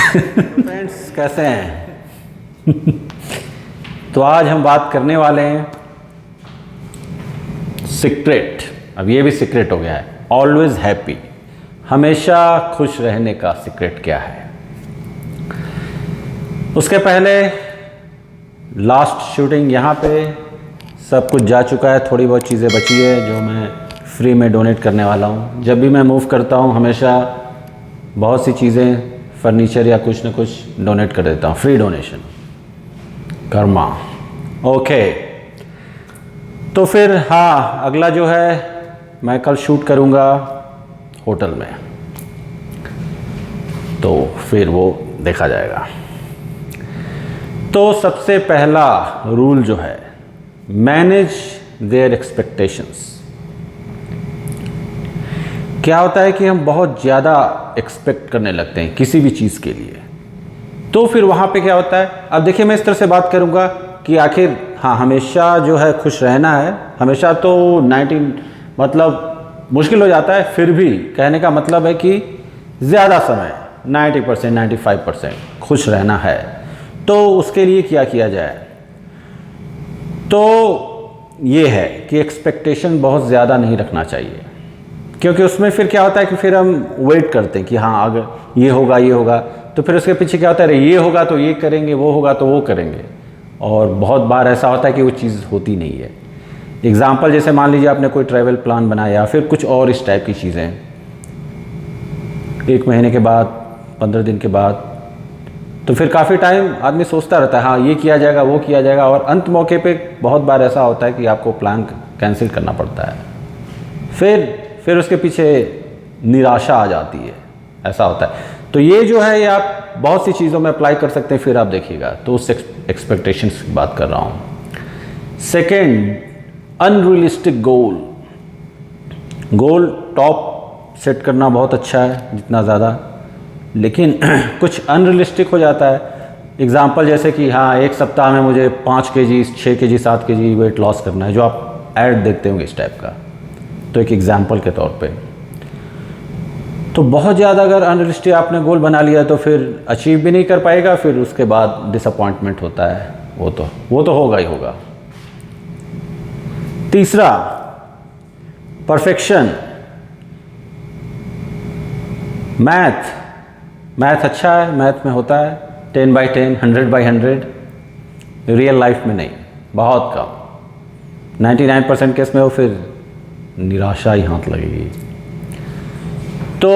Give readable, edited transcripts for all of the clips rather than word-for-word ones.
Friends कैसे हैं? तो आज हम बात करने वाले हैं सीक्रेट। अब ये भी सीक्रेट हो गया है, ऑलवेज हैप्पी, हमेशा खुश रहने का सीक्रेट क्या है। उसके पहले लास्ट शूटिंग यहाँ पे सब कुछ जा चुका है, थोड़ी बहुत चीज़ें बची है जो मैं फ्री में डोनेट करने वाला हूँ। जब भी मैं मूव करता हूँ हमेशा बहुत सी चीज़ें, फर्नीचर या कुछ न कुछ डोनेट कर देता हूँ, फ्री डोनेशन, कर्मा। ओके, तो फिर हाँ, अगला जो है मैं कल शूट करूँगा होटल में, तो फिर वो देखा जाएगा। तो सबसे पहला रूल जो है, मैनेज देयर एक्सपेक्टेशंस। क्या होता है कि हम बहुत ज़्यादा एक्सपेक्ट करने लगते हैं किसी भी चीज़ के लिए, तो फिर वहाँ पे क्या होता है। अब देखिए, मैं इस तरह से बात करूँगा कि आखिर हाँ, हमेशा जो है खुश रहना है, हमेशा तो 90 मतलब मुश्किल हो जाता है, फिर भी कहने का मतलब है कि ज़्यादा समय 90% 95% खुश रहना है। तो उसके लिए क्या किया जाए, तो ये है कि एक्सपेक्टेशन बहुत ज़्यादा नहीं रखना चाहिए, क्योंकि उसमें फिर क्या होता है कि फिर हम वेट करते हैं कि हाँ अगर ये होगा, तो फिर उसके पीछे क्या होता है, अरे ये होगा तो ये करेंगे, वो होगा तो वो करेंगे, और बहुत बार ऐसा होता है कि वो चीज़ होती नहीं है। एग्ज़ाम्पल जैसे मान लीजिए आपने कोई ट्रैवल प्लान बनाया या फिर कुछ और इस टाइप की चीज़ें, 1 महीने के बाद, 15 दिन के बाद, तो फिर काफ़ी टाइम आदमी सोचता रहता है हाँ ये किया जाएगा, वो किया जाएगा, और अंत मौके पे बहुत बार ऐसा होता है कि आपको प्लान कैंसिल करना पड़ता है। फिर उसके पीछे निराशा आ जाती है, ऐसा होता है। तो ये जो है, ये आप बहुत सी चीज़ों में अप्लाई कर सकते हैं, फिर आप देखिएगा। तो उस एक्सपेक्टेशंस की बात कर रहा हूँ। Second, unrealistic goal top set करना बहुत अच्छा है जितना ज़्यादा, लेकिन कुछ अनरियलिस्टिक हो जाता है। एग्ज़ाम्पल जैसे कि हाँ 1 सप्ताह में मुझे 5 kg 6 kg 7 kg weight loss करना है, जो आप ऐड देखते होंगे इस टाइप का। तो एक एग्ज़ाम्पल के तौर पे, तो बहुत ज़्यादा अगर अनरियलिस्टिक आपने गोल बना लिया तो फिर अचीव भी नहीं कर पाएगा, फिर उसके बाद डिसअपॉइंटमेंट होता है, वो तो होगा ही होगा। तीसरा, परफेक्शन। मैथ अच्छा है, मैथ में होता है 10/10, 100/100, रियल लाइफ में नहीं, बहुत कम। 99% केस में हो फिर निराशा ही हाथ लगेगी। तो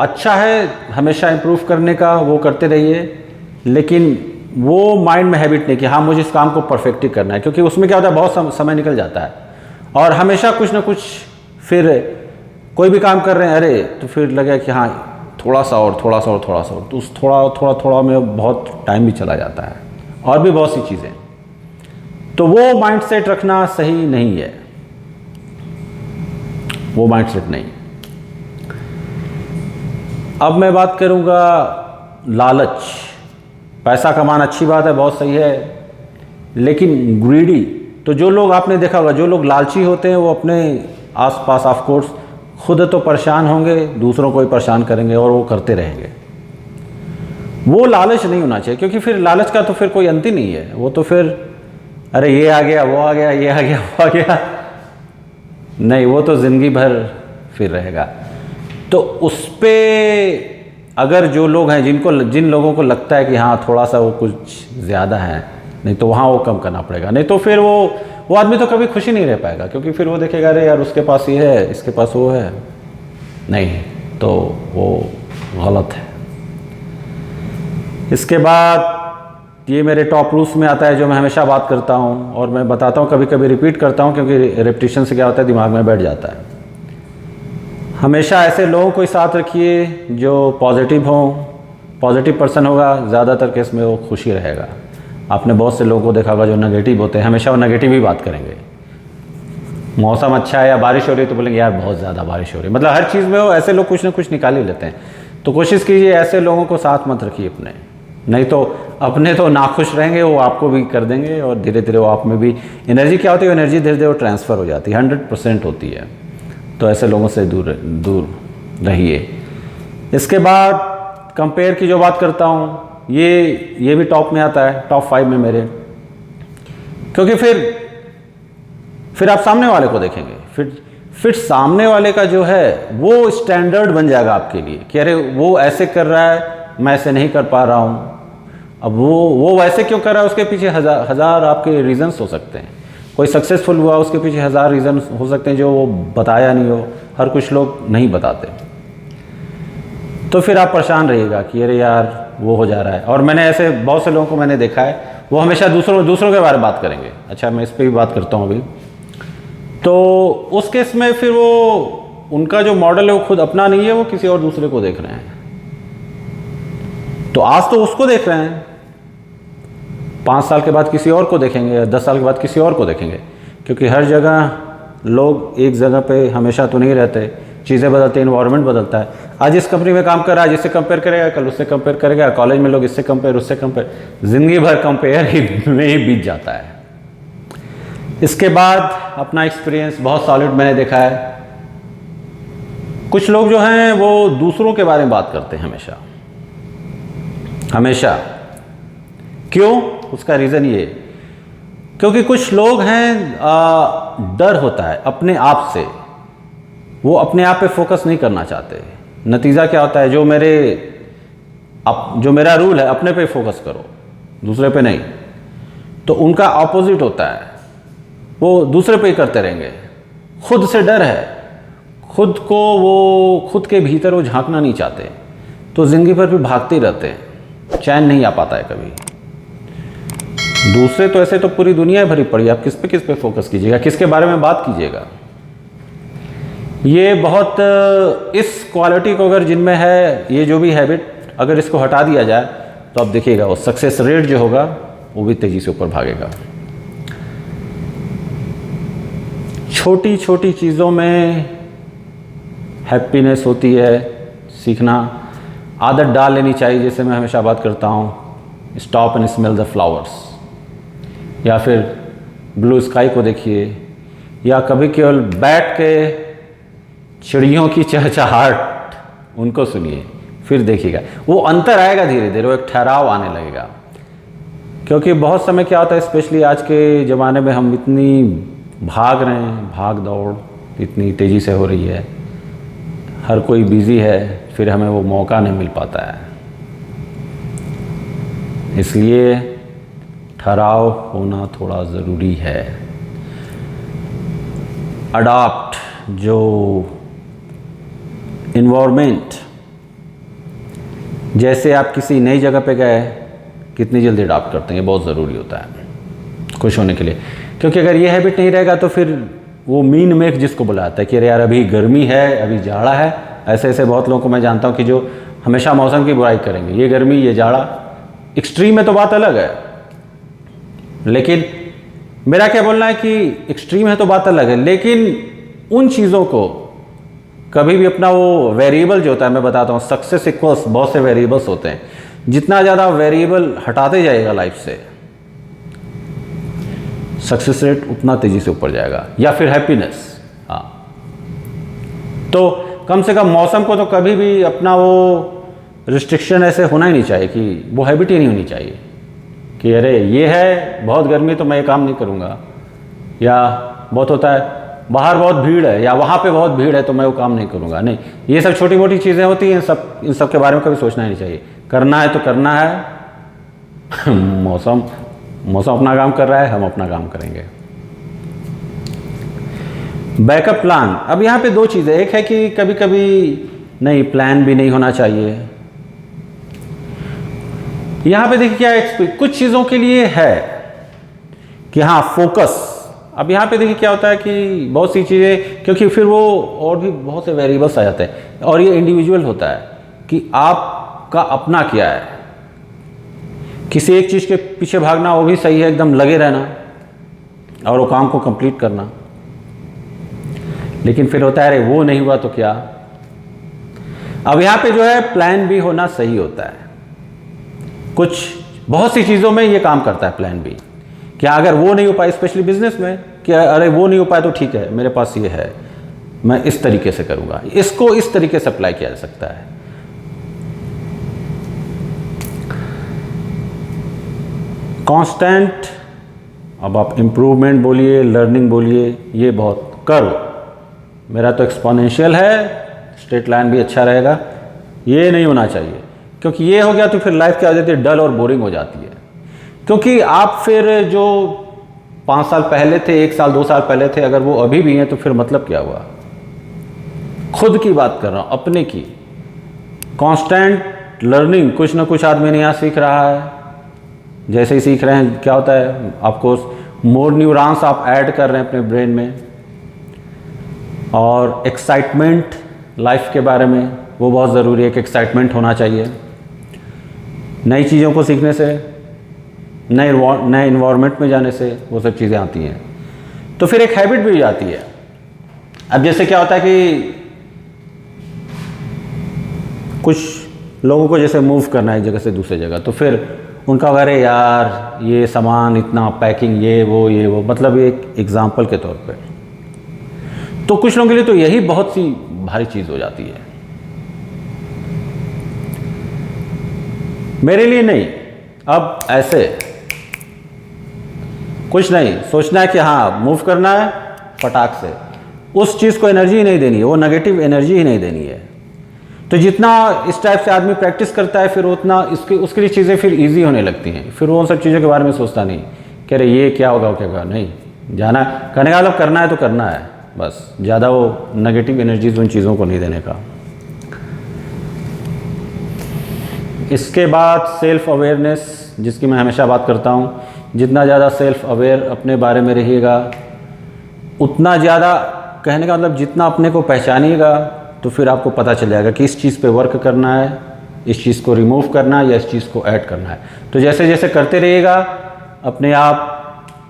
अच्छा है हमेशा इम्प्रूव करने का, वो करते रहिए, लेकिन वो माइंड में हैबिट नहीं कि हाँ मुझे इस काम को परफेक्ट ही करना है, क्योंकि उसमें क्या होता है बहुत समय निकल जाता है, और हमेशा कुछ ना कुछ, फिर कोई भी काम कर रहे हैं अरे, तो फिर लगे कि हाँ थोड़ा सा और, तो उस थोड़ा में बहुत टाइम भी चला जाता है, और भी बहुत सी चीज़ें। तो वो माइंडसेट रखना सही नहीं है, वो माइंडसेट नहीं। अब मैं बात करूंगा लालच। पैसा कमाना अच्छी बात है, बहुत सही है, लेकिन ग्रीडी, तो जो लोग आपने देखा होगा, जो लोग लालची होते हैं वो अपने आसपास ऑफ कोर्स खुद तो परेशान होंगे, दूसरों को भी परेशान करेंगे, और वो करते रहेंगे। वो लालच नहीं होना चाहिए, क्योंकि फिर लालच का तो फिर कोई अंत ही नहीं है। वो तो फिर अरे ये आ गया, वो आ गया, ये आ गया, वो आ गया, नहीं, वो तो ज़िंदगी भर फिर रहेगा। तो उस पर अगर जो लोग हैं, जिन लोगों को लगता है कि हाँ थोड़ा सा वो कुछ ज़्यादा है, नहीं तो वहाँ वो कम करना पड़ेगा, नहीं तो फिर वो आदमी तो कभी खुशी नहीं रह पाएगा, क्योंकि फिर वो देखेगा अरे यार उसके पास ये है, इसके पास वो है, नहीं, तो वो गलत है। इसके बाद ये मेरे टॉप रूल्स में आता है, जो मैं हमेशा बात करता हूँ, और मैं बताता हूँ, कभी कभी रिपीट करता हूँ, क्योंकि रेपिटेशन से क्या होता है दिमाग में बैठ जाता है। हमेशा ऐसे लोगों को साथ रखिए जो पॉजिटिव हों, पॉजिटिव पर्सन होगा, ज़्यादातर केस में वो खुशी रहेगा। आपने बहुत से लोगों को देखा होगा जो नेगेटिव होते हैं, हमेशा वो नेगेटिव ही बात करेंगे। मौसम अच्छा है या बारिश हो रही है तो बोलेंगे यार बहुत ज़्यादा बारिश हो रही है, मतलब हर चीज़ में वो ऐसे लोग कुछ ना कुछ निकाल ही लेते हैं। तो कोशिश कीजिए ऐसे लोगों को साथ मत रखिए अपने, नहीं तो अपने तो नाखुश रहेंगे, वो आपको भी कर देंगे, और धीरे धीरे वो आप में भी एनर्जी क्या होती है, एनर्जी धीरे धीरे वो ट्रांसफ़र हो जाती है, 100% होती है। तो ऐसे लोगों से दूर रहिए। इसके बाद कंपेयर की जो बात करता हूँ, ये भी टॉप में आता है, टॉप 5 में मेरे। क्योंकि फिर आप सामने वाले को देखेंगे, फिर सामने वाले का जो है वो स्टैंडर्ड बन जाएगा आपके लिए कि अरे वो ऐसे कर रहा है, मैं ऐसे नहीं कर पा रहा हूँ। अब वो वैसे क्यों कर रहा है, उसके पीछे हज़ार आपके रीज़न्स हो सकते हैं। कोई सक्सेसफुल हुआ, उसके पीछे 1000 रीज़न हो सकते हैं जो वो बताया नहीं हो, हर कुछ लोग नहीं बताते। तो फिर आप परेशान रहिएगा कि अरे यार वो हो जा रहा है। और मैंने ऐसे बहुत से लोगों को मैंने देखा है, वो हमेशा दूसरों के बारे में बात करेंगे। अच्छा, मैं इस पर भी बात करता हूँ अभी। तो उस केस में फिर वो उनका जो मॉडल है वो खुद अपना नहीं है, वो किसी और दूसरे को देख रहे हैं। तो आज तो उसको देख रहे हैं, 5 साल के बाद किसी और को देखेंगे, या 10 साल के बाद किसी और को देखेंगे। क्योंकि हर जगह लोग एक जगह पे हमेशा तो नहीं रहते, चीज़ें बदलती हैं, इन्वायरमेंट बदलता है। आज इस कंपनी में काम कर रहा है, जिससे कंपेयर करेगा, कल उससे कंपेयर करेगा, कॉलेज में लोग इससे कंपेयर, उससे कंपेयर, ज़िंदगी भर कंपेयर ही में ही बीत जाता है। इसके बाद अपना एक्सपीरियंस बहुत सॉलिड मैंने देखा है। कुछ लोग जो हैं वो दूसरों के बारे में बात करते हैं हमेशा। क्यों? उसका रीज़न ये, क्योंकि कुछ लोग हैं डर होता है अपने आप से, वो अपने आप पे फोकस नहीं करना चाहते। नतीजा क्या होता है, जो मेरा रूल है, अपने पे फोकस करो, दूसरे पे नहीं। तो उनका ऑपोजिट होता है, वो दूसरे पे ही करते रहेंगे। खुद से डर है, खुद के भीतर वो झांकना नहीं चाहते, तो ज़िंदगी भर भी भागते ही रहते हैं, चैन नहीं आ पाता है कभी। दूसरे तो ऐसे तो पूरी दुनिया भरी पड़ी, आप किस पे फोकस कीजिएगा, किसके बारे में बात कीजिएगा। ये बहुत, इस क्वालिटी को अगर जिनमें है, ये जो भी हैबिट, अगर इसको हटा दिया जाए तो आप देखिएगा वो सक्सेस रेट जो होगा वो भी तेज़ी से ऊपर भागेगा। छोटी छोटी चीज़ों में हैप्पीनेस होती है, सीखना, आदत डाल लेनी चाहिए। जैसे मैं हमेशा बात करता हूँ, stop and smell the flowers, या फिर ब्लू स्काई को देखिए, या कभी केवल बैठ के चिड़ियों की चहचहाहट उनको सुनिए, फिर देखिएगा वो अंतर आएगा, धीरे धीरे वो एक ठहराव आने लगेगा। क्योंकि बहुत समय क्या होता है, स्पेशली आज के ज़माने में हम इतनी भाग रहे हैं, भाग दौड़ इतनी तेज़ी से हो रही है, हर कोई बिज़ी है, फिर हमें वो मौका नहीं मिल पाता है। इसलिए ठहराव होना थोड़ा ज़रूरी है। अडॉप्ट जो इन्वायरमेंट, जैसे आप किसी नई जगह पे गए, कितनी जल्दी अडॉप्ट करते हैं, ये बहुत ज़रूरी होता है खुश होने के लिए। क्योंकि अगर ये हैबिट नहीं रहेगा तो फिर वो मीन मेक जिसको बुलाता है कि अरे यार अभी गर्मी है, अभी जाड़ा है, ऐसे बहुत लोगों को मैं जानता हूँ कि जो हमेशा मौसम की बुराई करेंगे, ये गर्मी ये जाड़ा। एक्सट्रीम में तो बात अलग है, लेकिन मेरा क्या बोलना है कि एक्सट्रीम है तो बात अलग है, लेकिन उन चीज़ों को कभी भी अपना वो वेरिएबल जो होता है, मैं बताता हूँ, सक्सेस इक्वल्स बहुत से वेरिएबल्स होते हैं, जितना ज़्यादा वेरिएबल हटाते जाएगा लाइफ से, सक्सेस रेट उतना तेज़ी से ऊपर जाएगा। या फिर हैप्पीनेस, हाँ, तो कम से कम मौसम को तो कभी भी अपना वो रिस्ट्रिक्शन ऐसे होना ही नहीं चाहिए कि वो हैबिट ही नहीं होनी चाहिए कि अरे ये है बहुत गर्मी तो मैं ये काम नहीं करूँगा, या बहुत होता है बाहर बहुत भीड़ है, या वहाँ पे बहुत भीड़ है तो मैं वो काम नहीं करूँगा। नहीं, ये सब छोटी मोटी चीज़ें होती हैं, इन सब के बारे में कभी सोचना ही नहीं चाहिए। करना है तो करना है। मौसम अपना काम कर रहा है, हम अपना काम करेंगे। बैकअप प्लान, अब यहाँ पे 2 चीज़ें, एक है कि कभी कभी नहीं, प्लान भी नहीं होना चाहिए। यहाँ पे देखिए क्या कुछ चीज़ों के लिए है कि हाँ फोकस। अब यहाँ पे देखिए क्या होता है कि बहुत सी चीज़ें, क्योंकि फिर वो और भी बहुत से वेरिएबल्स आ जाते हैं, और ये इंडिविजुअल होता है कि आपका अपना क्या है। किसी एक चीज़ के पीछे भागना वो भी सही है, एकदम लगे रहना और वो काम को कंप्लीट करना, लेकिन फिर होता है अरे वो नहीं हुआ तो क्या। अब यहाँ पे जो है प्लान भी होना सही होता है। बहुत सी चीज़ों में ये काम करता है प्लान बी, क्या अगर वो नहीं हो पाए, स्पेशली बिजनेस में, कि अरे वो नहीं हो पाए तो ठीक है, मेरे पास ये है, मैं इस तरीके से करूँगा, इसको इस तरीके से अप्लाई किया जा सकता है। कांस्टेंट, अब आप इम्प्रूवमेंट बोलिए, लर्निंग बोलिए, ये बहुत कर्व मेरा तो एक्सपोनेंशियल है, स्ट्रेट लाइन भी अच्छा रहेगा, ये नहीं होना चाहिए, क्योंकि ये हो गया तो फिर लाइफ क्या हो जाती है, डल और बोरिंग हो जाती है। क्योंकि आप फिर जो 5 साल पहले थे, 1 साल 2 साल पहले थे, अगर वो अभी भी हैं तो फिर मतलब क्या हुआ। खुद की बात कर रहा हूँ, अपने की। कांस्टेंट लर्निंग, कुछ ना कुछ आदमी नया सीख रहा है, जैसे ही सीख रहे हैं क्या होता है, आपको मोर न्यूरॉन्स आप ऐड कर रहे हैं अपने ब्रेन में। और एक्साइटमेंट लाइफ के बारे में, वो बहुत ज़रूरी है कि एक्साइटमेंट होना चाहिए। नई चीज़ों को सीखने से, नए इन्वायरमेंट में जाने से वो सब चीज़ें आती हैं, तो फिर एक हैबिट भी जाती है। अब जैसे क्या होता है कि कुछ लोगों को जैसे मूव करना है एक जगह से दूसरी जगह, तो फिर उनका अरे यार ये सामान इतना पैकिंग, ये वो, मतलब एक एग्जाम्पल के तौर पे। तो कुछ लोगों के लिए तो यही बहुत सी भारी चीज़ हो जाती है, मेरे लिए नहीं। अब ऐसे कुछ नहीं सोचना है कि हाँ मूव करना है फटाक से, उस चीज़ को एनर्जी ही नहीं देनी है, वो नेगेटिव एनर्जी ही नहीं देनी है। तो जितना इस टाइप से आदमी प्रैक्टिस करता है, फिर उतना उसके लिए चीज़ें फिर इजी होने लगती हैं। फिर वो उन सब चीज़ों के बारे में सोचता नहीं, कह रहे ये क्या होगा, क्या होगा, नहीं जाना, करने का मतलब करना है तो करना है बस, ज़्यादा वो नेगेटिव एनर्जीज उन चीज़ों को नहीं देने का। इसके बाद सेल्फ अवेयरनेस, जिसकी मैं हमेशा बात करता हूँ। जितना ज़्यादा सेल्फ अवेयर अपने बारे में रहिएगा, उतना ज़्यादा, कहने का मतलब जितना अपने को पहचानिएगा, तो फिर आपको पता चल जाएगा कि इस चीज़ पे वर्क करना है, इस चीज़ को रिमूव करना है या इस चीज़ को ऐड करना है। तो जैसे जैसे करते रहिएगा, अपने आप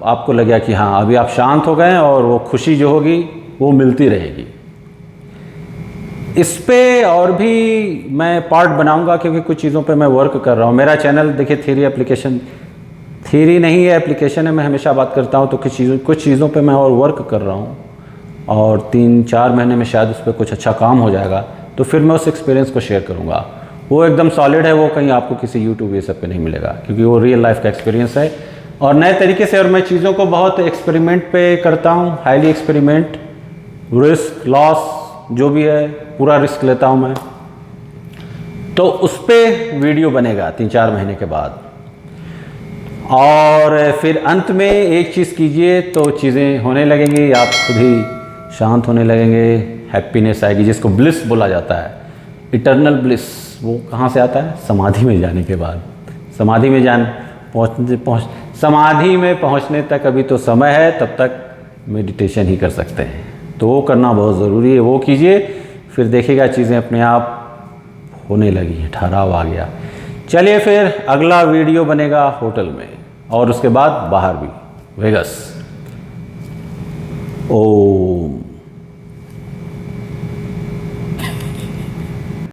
आपको लगेगा कि हाँ अभी आप शांत हो गए, और वो खुशी जो होगी वो मिलती रहेगी। इस पे और भी मैं पार्ट बनाऊंगा, क्योंकि कुछ चीज़ों पे मैं वर्क कर रहा हूँ। मेरा चैनल देखिए थ्योरी एप्लीकेशन, थ्योरी नहीं है एप्लीकेशन है, मैं हमेशा बात करता हूँ। तो कुछ चीज़ों पे मैं और वर्क कर रहा हूँ, और 3-4 महीने में शायद उस पर कुछ अच्छा काम हो जाएगा, तो फिर मैं उस एक्सपीरियंस को शेयर करूँगा। वो एकदम सॉलिड है, वो कहीं आपको किसी यूट्यूब ये सब पे नहीं मिलेगा, क्योंकि वो रियल लाइफ का एक्सपीरियंस है और नए तरीके से। और मैं चीज़ों को बहुत एक्सपेरिमेंट पे करता हूँ, हाईली एक्सपेरिमेंट, रिस्क लॉस जो भी है पूरा रिस्क लेता हूँ मैं। तो उस पर वीडियो बनेगा 3-4 महीने के बाद। और फिर अंत में एक चीज़ कीजिए तो चीज़ें होने लगेंगी, आप खुद ही शांत होने लगेंगे, हैप्पीनेस आएगी, जिसको ब्लिस बोला जाता है, इटर्नल ब्लिस। वो कहाँ से आता है? समाधि में जाने के बाद। समाधि में समाधि में पहुँचने तक अभी तो समय है, तब तक मेडिटेशन ही कर सकते हैं। तो वो करना बहुत ज़रूरी है, वो कीजिए, फिर देखिएगा चीज़ें अपने आप होने लगी, ठहराव आ गया। चलिए फिर अगला वीडियो बनेगा होटल में, और उसके बाद बाहर भी, वेगस। ओम।